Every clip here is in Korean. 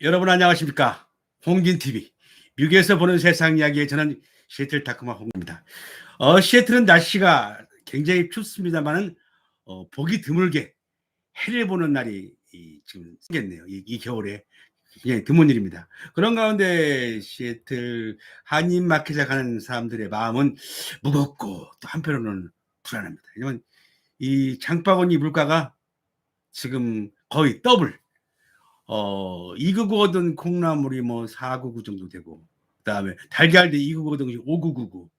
여러분 안녕하십니까? 홍진TV 미국에서 보는 세상 이야기에 저는 시애틀 다크마 홍입니다. 시애틀은 날씨가 굉장히 춥습니다만은 보기 드물게 해를 보는 날이 지금 생겼네요. 이 겨울에 굉장히 드문 일입니다. 그런 가운데 시애틀 한인마켓에 가는 사람들의 마음은 무겁고 또 한편으로는 불안합니다. 왜냐면 이 장바구니 물가가 지금 거의 더블 299 콩나물이 뭐 499 정도 되고, 그다음에 달걀도 299 5999,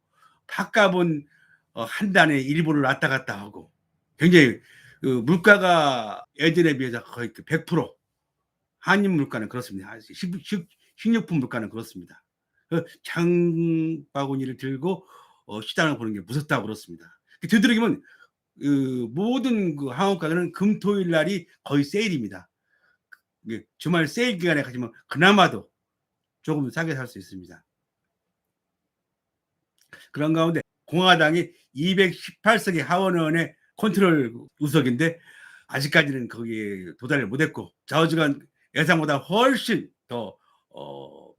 팥값은 한 단에 일본을 왔다 갔다 하고, 굉장히 그 물가가 예전에 비해서 거의 그 100% 한인 물가는 그렇습니다. 식료품 물가는 그렇습니다. 장바구니를 들고 시장을 보는 게 무섭다고 그렇습니다. 되도록이면 모든 그 한국 가게는 금토일 날이 거의 세일입니다. 주말 세일 기간에 가시면 그나마도 조금 싸게 살 수 있습니다. 그런 가운데 공화당이 218석의 하원의원의 컨트롤 우석인데 아직까지는 거기에 도달을 못했고, 좌우지간 예상보다 훨씬 더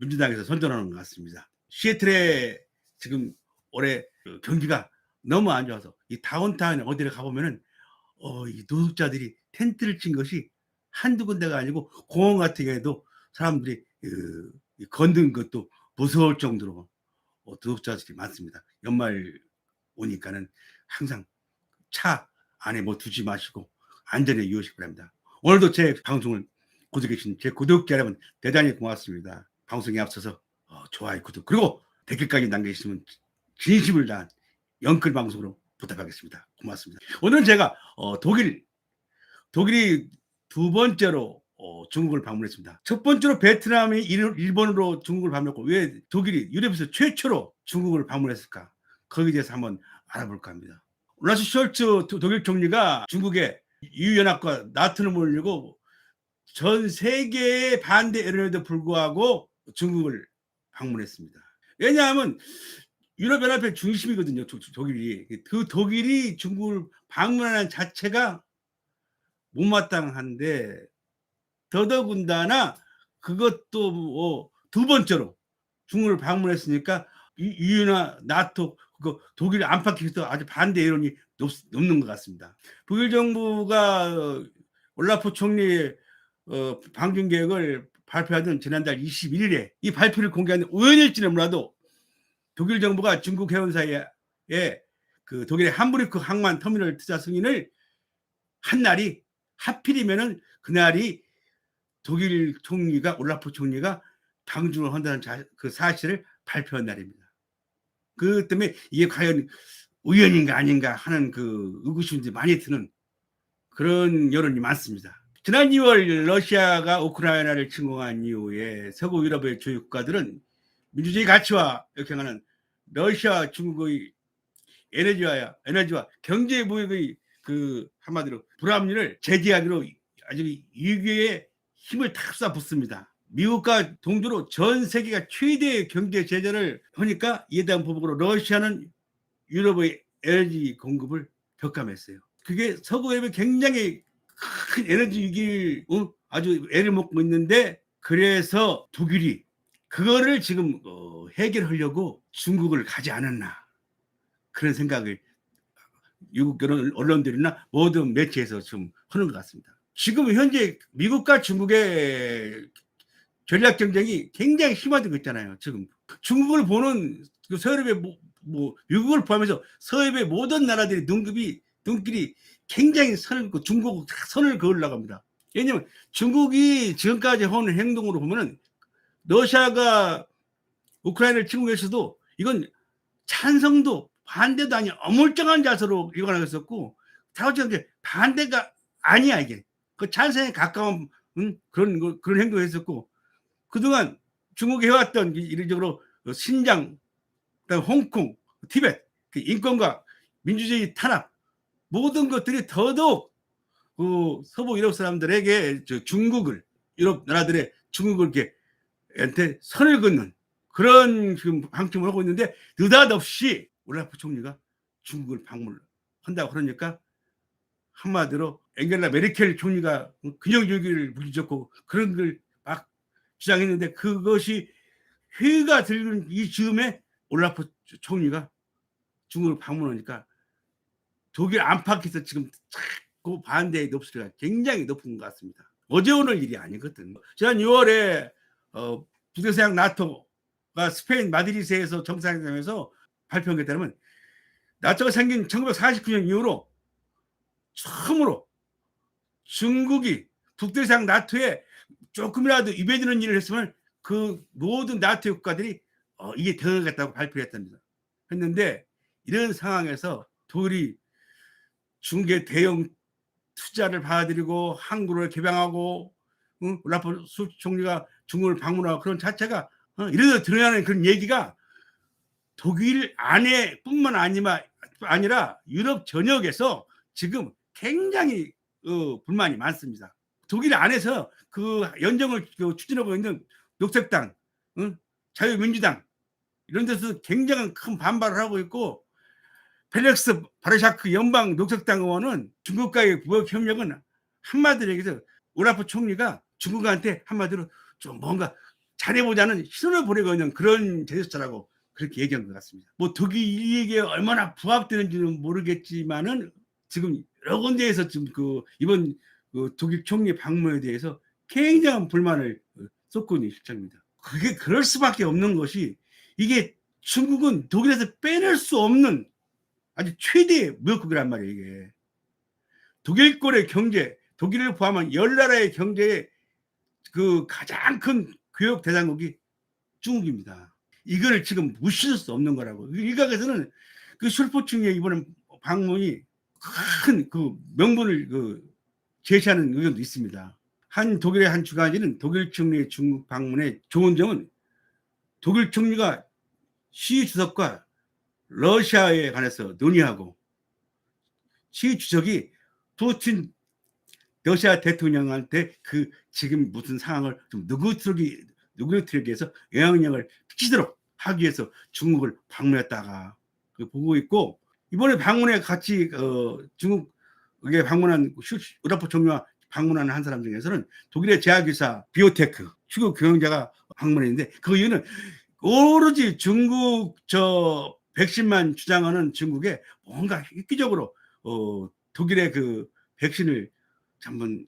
민주당에서 선전하는 것 같습니다. 시애틀에 지금 올해 경기가 너무 안 좋아서 이 다운타운 어디를 가보면은 이 노숙자들이 텐트를 친 것이 한두 군데가 아니고 공원 같은 경우에도 사람들이 건든 것도 무서울 정도로 노숙자들이 많습니다. 연말 오니까는 항상 차 안에 뭐 두지 마시고 안전에 유의하시기 바랍니다. 오늘도 제 방송을 보고 계신 제 구독자 여러분 대단히 고맙습니다. 방송에 앞서서 좋아요, 구독, 그리고 댓글까지 남겨주시면 진심을 다한 영끌 방송으로 부탁하겠습니다. 고맙습니다. 오늘은 제가 독일이 두 번째로 중국을 방문했습니다. 첫 번째로 베트남이 일본으로 중국을 방문했고, 왜 독일이 유럽에서 최초로 중국을 방문했을까? 거기에 대해서 한번 알아볼까 합니다. 올라프 숄츠 독일 총리가 중국에 유연합과 나토를 몰리고 전 세계의 반대 여론에도 불구하고 중국을 방문했습니다. 왜냐하면 유럽연합의 중심이거든요, 독일이. 그 독일이 중국을 방문하는 자체가 못마땅한데, 더더군다나 그것도 두 번째로 중국을 방문했으니까 유엔이나 나토 그 독일 안팎에서 아주 반대 여론이 높는 것 같습니다. 독일 정부가 올라프 총리의 방중 계획을 발표하던 지난달 21일에 이 발표를 공개한 우연일지는 몰라도 독일 정부가 중국 해운사에 그 독일의 함부르크 항만 터미널 투자 승인을 한 날이, 하필이면은 그날이 독일 총리가 올라프 총리가 방중을 한다는 그 사실을 발표한 날입니다. 그 때문에 이게 과연 우연인가 아닌가 하는 그 의구심이 많이 드는 그런 여론이 많습니다. 지난 2월 러시아가 우크라이나를 침공한 이후에 서구 유럽의 주요 국가들은 민주주의 가치와 역행하는 러시아, 중국의 에너지와 경제 무역의 그 한마디로 불합리를 제재하기로 아주 유교의 힘을 다 쏟아붓습니다. 미국과 동조로 전 세계가 최대의 경제 제재를 하니까 이에 대한 보복으로 러시아는 유럽의 에너지 공급을 격감했어요. 그게 서구 유럽이 굉장히 큰 에너지 위기를 아주 애를 먹고 있는데, 그래서 독일이 그거를 지금 해결하려고 중국을 가지 않았나, 그런 생각을 미국 언론들이나 모든 매체에서 좀 하는 것 같습니다. 지금 현재 미국과 중국의 전략 경쟁이 굉장히 심화되고 있잖아요. 지금 중국을 보는 서유럽의 미국을 포함해서 서유럽의 모든 나라들의 눈길이 굉장히 중국 선을 그으려고 합니다. 왜냐하면 중국이 지금까지 하는 행동으로 보면은 러시아가 우크라이나를 침공했어도 이건 찬성도 반대도 아닌 어물쩡한 자세로 일관하고 있었고, 다우지게 반대가 아니야. 이게 그 찬성에 가까운 그런 행동을 했었고, 그동안 중국이 해왔던 이례적으로 신장, 그다음 홍콩, 티베트 그 인권과 민주주의 탄압, 모든 것들이 더더욱 그 서부 유럽 사람들에게 중국을, 유럽 나라들의 중국을 이렇게 선을 긋는 그런 지금 방침을 하고 있는데, 느닷없이 올라프 총리가 중국을 방문한다고 그러니까 한마디로 앵겔라 메르켈 총리가 근영주의를 부리셨고 그런 걸 막 주장했는데 그것이 회의가 들는 이 즈음에 올라프 총리가 중국을 방문하니까 독일 안팎에서 지금 자꾸 반대의 목소리가 굉장히 높은 것 같습니다. 어제 오늘 일이 아니거든. 지난 6월에 북대서양 나토가 스페인 마드리드에서 정상회담에서 발표한 게 따르면 나토가 생긴 1949년 이후로 처음으로 중국이 북대서양 나토에 조금이라도 위배되는 일을 했으면 그 모든 나토 국가들이 이게 들어가겠다고 발표했답니다. 했는데 이런 상황에서 독일이 중국의 대형 투자를 받아들이고 항구를 개방하고 올라프 총리가 중국을 방문하고 그런 자체가 이래서 드러나는 그런 얘기가 독일 안에뿐만 아니라 유럽 전역에서 지금 굉장히 불만이 많습니다. 독일 안에서 그 연정을 추진하고 있는 녹색당, 자유민주당 이런 데서 굉장히 큰 반발을 하고 있고 펠릭스 바르샤크 연방 녹색당 의원은 중국과의 무역 협력은 한마디로 얘기해서 올라프 총리가 중국한테 한마디로 좀 뭔가 잘해보자는 신호를 보내고 있는 그런 제스처라고 그렇게 얘기한 것 같습니다. 뭐 독일에게 얼마나 부합되는지는 모르겠지만은 지금 여러 군데에서 지금 이번 독일 총리 방문에 대해서 굉장한 불만을 쏟고 있는 실정입니다. 그게 그럴 수밖에 없는 것이 이게 중국은 독일에서 빼낼 수 없는 아주 최대의 무역국이란 말이에요. 이게 독일권의 경제, 독일을 포함한 10나라의 경제의 그 가장 큰 교역 대장국이 중국입니다. 이걸 지금 무시할 수 없는 거라고. 일각에서는 그 슐포 총리의 이번에 방문이 큰 그 명분을 제시하는 의견도 있습니다. 독일의 한 주간지는 독일 총리의 중국 방문의 좋은 점은 독일 총리가 시 주석과 러시아에 관해서 논의하고 시 주석이 푸틴 러시아 대통령한테 지금 무슨 상황을 좀 누구트르기 위해서 영향력을 끼치도록 하기 위해서 중국을 방문했다가 보고 있고 이번에 방문에 같이 중국에 방문한 올라프 총리와 방문하는 한 사람 중에서는 독일의 제약회사 비오테크 추구 경영자가 방문했는데 그 이유는 오로지 중국 백신만 주장하는 중국에 뭔가 획기적으로 독일의 백신을 한번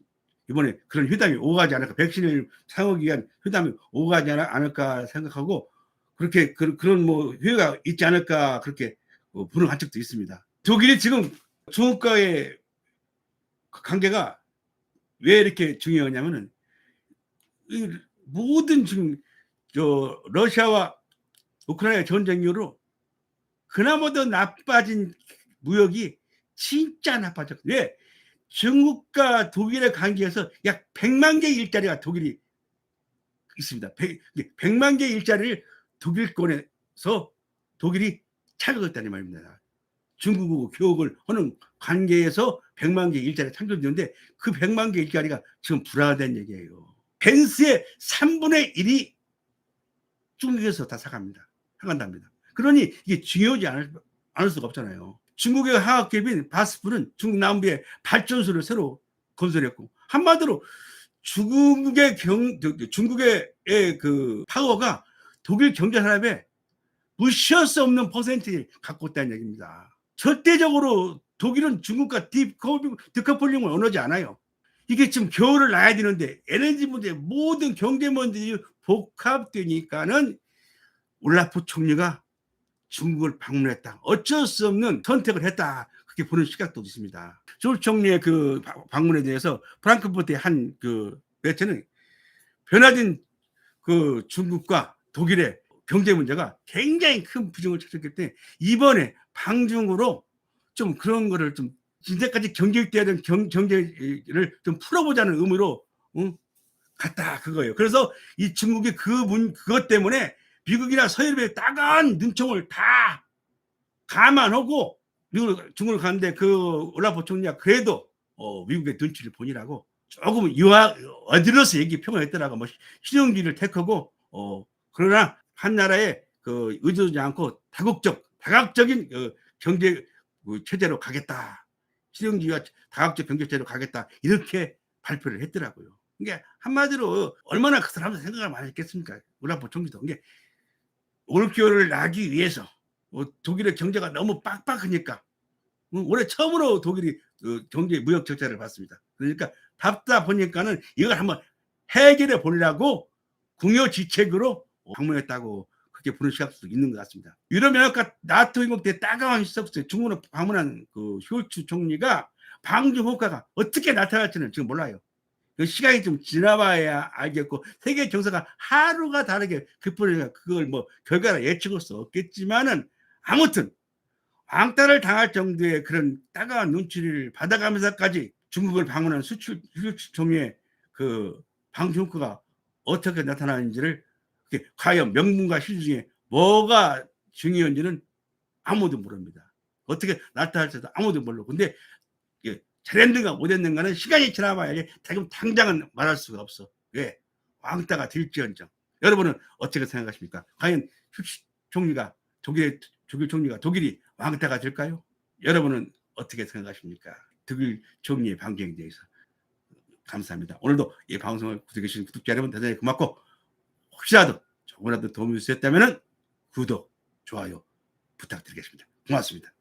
이번에 그런 회담이 오가지 않을까, 백신을 사용하기 위한 회담이 오가지 않을까 생각하고 그렇게 그런 뭐 회의가 있지 않을까 그렇게 보는 관측도 있습니다. 독일이 지금 중국과의 관계가 왜 이렇게 중요하냐면은 모든 지금 러시아와 우크라이나 전쟁 이후로 그나마 더 나빠진 무역이 진짜 나빠졌고 왜? 중국과 독일의 관계에서 약 100만 개의 일자리가 독일이 있습니다. 100만 개의 일자리를 독일권에서 독일이 차지했다는 말입니다. 중국하고 교역을 하는 관계에서 100만 개의 일자리가 창출되는데 그 100만 개의 일자리가 지금 불안하다는 얘기예요. 벤스의 3분의 1이 중국에서 다 사간답니다. 그러니 이게 중요하지 않을 수가 없잖아요. 중국의 화학기업인 바스프는 중국 남부에 발전소를 새로 건설했고 한마디로 중국의 파워가 독일 경제 산업에 무시할 수 없는 퍼센트를 갖고 있다는 얘기입니다. 절대적으로 독일은 중국과 디커플링을 원하지 않아요. 이게 지금 겨울을 나야 되는데 에너지 문제 모든 경제 문제들이 복합되니까는 올라프 총리가 중국을 방문했다. 어쩔 수 없는 선택을 했다. 그렇게 보는 시각도 있습니다. 숄 총리의 방문에 대해서 프랑크푸르트의 한 매체는 변화된 중국과 독일의 경제 문제가 굉장히 큰 부정을 찾았기 때문에 이번에 방중으로 좀 그런 거를 좀 이제까지 경제돼야 되는 경제를 좀 풀어보자는 의미로 갔다 그거예요. 그래서 이 중국이 그것 때문에 미국이나 서유럽의 따가운 눈총을 다 감안하고 중국을 갔는데 올라프 총리가 그래도 미국의 눈치를 보니라고 조금 어디로서 얘기 평가했더라고. 뭐 실용주의를 택하고 그러나 한 나라에 의존하지 않고 다각적인 경제 체제로 가겠다. 실용주의와 다각적 경제 체제로 가겠다. 이렇게 발표를 했더라고요. 이게 한마디로 얼마나 그 사람들 생각을 많이 했겠습니까? 올라프 총리도. 이게 올겨울을 나기 위해서 독일의 경제가 너무 빡빡하니까 올해 처음으로 독일이 경제 무역 적자를 받습니다. 그러니까 답다 보니까는 이걸 한번 해결해 보려고 궁여지책으로 방문했다고 그렇게 보는 시각도 있는 것 같습니다. 유럽연합과 나토 인국대 따가운 시석 속에 중국을 방문한 그 숄츠 총리가 방중 효과가 어떻게 나타날지는 지금 몰라요. 그 시간이 좀 지나봐야 알겠고 세계 정세가 하루가 다르게 그뿐이니까 그걸 뭐 결과를 예측할 수 없겠지만은 아무튼 왕따를 당할 정도의 그런 따가운 눈치를 받아가면서까지 중국을 방문한 수출 총리의 그 방중 효과가 어떻게 나타나는지를 과연 명분과 실 중에 뭐가 중요한지는 아무도 모릅니다. 어떻게 나타날지도 아무도 모르고. 근데 잘했는가 못했는가는 시간이 지나봐야지 지금 당장은 말할 수가 없어. 왜? 왕따가 될지언정. 여러분은 어떻게 생각하십니까? 과연 총리가 독일 총리가 독일이 왕따가 될까요? 여러분은 어떻게 생각하십니까? 독일 총리의 방향에 대해서. 감사합니다. 오늘도 이 방송을 구독해 주신 구독자 여러분 대단히 고맙고 혹시라도 조금이라도 도움이 되셨다면 구독, 좋아요 부탁드리겠습니다. 고맙습니다.